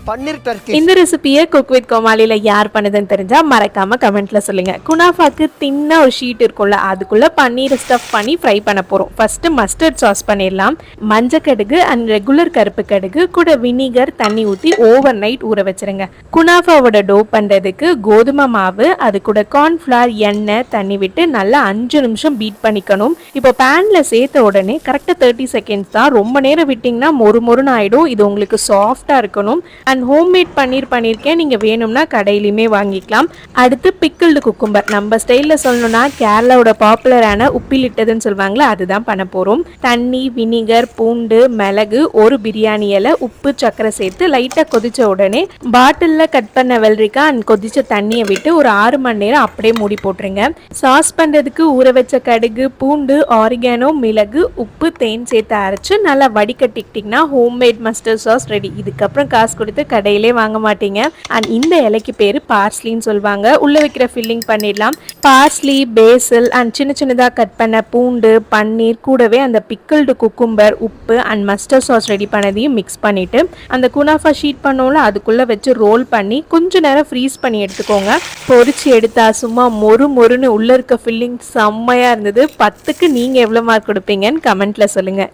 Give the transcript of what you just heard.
பன்னீர் Turkey. இந்த ரெசிபியை cook with கோமாளில யார் பண்ணுதுன்னு தெரிஞ்சா மறக்காம கமெண்ட்ல சொல்லுங்க. குனாஃபாக்கு தின்னா ஒரு ஷீட் இருக்கும்ல, அதுக்குள்ள பன்னீர் ஸ்டஃப் பண்ணி ஃப்ரை பண்ண போறோம். ஃபர்ஸ்ட் மஸ்டர்ட் சாஸ் பண்ணிடலாம். மஞ்சள் கடுகு அண்ட் ரெகுலர் கருப்பு கடுகு கூட வினிகர் தண்ணி ஊற்றி ஓவர் நைட் ஊற வச்சிருங்க. குனாஃபாவோட டோ பண்றதுக்கு கோதுமை மாவு, அது கூட கார்ன்ஃபிளவர், எண்ணெய், தண்ணி விட்டு நல்லா 5 நிமிஷம் பீட் பண்ணிக்கணும். இப்போ பேன்ல சேர்த்த உடனே கரெக்டாக 30 செகண்ட்ஸ் தான். ரொம்ப நேரம் விட்டிங்கன்னா மொறுன்னு ஆயிடும். இது உங்களுக்கு சாஃப்டா இருக்கணும். அண்ட் ஹோம்மேட் பன்னீர் பண்ணியிருக்கேன், நீங்கள் வேணும்னா கடையிலையுமே வாங்கிக்கலாம். அடுத்து பிக்கிள்டு குக்கும்பர். நம்ம ஸ்டைலில் சொல்லணும்னா கேரளாவோட பாப்புலரான உப்பிலிட்டதுன்னு சொல்லுவாங்களா, அதுதான் பண்ண போகிறோம். தண்ணி, வினிகர், பூண்டு, மிளகு, ஒரு பிரியாணி இலை, உப்பு, சர்க்கரை சேர்த்து லைட்டாக கொதிச்ச உடனே பாட்டிலில் கட் பண்ண வெள்ளரிக்காய் அண்ட் கொதிச்ச தண்ணியை விட்டு ஒரு 6 மணி நேரம் அப்படியே மூடி போட்டுருங்க. சாஸ் பண்ணுறதுக்கு ஊற வச்ச கடுகு, பூண்டு, ஆரிகானோ, மிளகு, உப்பு, தேன் சேர்த்து அரைச்சு நல்லா வடிகட்டிக்கிட்டிங்கன்னா ஹோம்மேட் மஸ்டர்ட் சாஸ் ரெடி. இதுக்கப்புறம் காசு கொடுத்து கடையிலே வாங்க மாட்டீங்க. அண்ட் இந்த இலைக்கு பேரு பார்ஸ்லின்னு சொல்லுவாங்க. உள்ள வைக்கிற ஃபில்லிங் பண்ணிடலாம். பார்ஸ்லி, பேசில் அண்ட் சின்ன சின்னதாக கட் பண்ண பூண்டு, பன்னீர், கூடவே அந்த பிக்கிள்டு குக்கும்பர், உப்பு அண்ட் மஸ்டர்ட் சாஸ் ரெடி பண்ணதையும் மிக்ஸ் பண்ணிட்டு அந்த குனாஃபா ஷீட் பண்ணோம்ல, அதுக்குள்ள வச்சு ரோல் பண்ணி கொஞ்ச நேரம் ஃப்ரீஸ் பண்ணி எடுத்துக்கோங்க. பொரிச்சு எடுத்தா சும்மா மொறுன்னு உள்ள இருக்க ஃபில்லிங் செம்மையா இருந்தது. 10க்கு நீங்க எவ்வளவு மார்க் கொடுப்பீங்கன்னு கமெண்ட்ல சொல்லுங்க.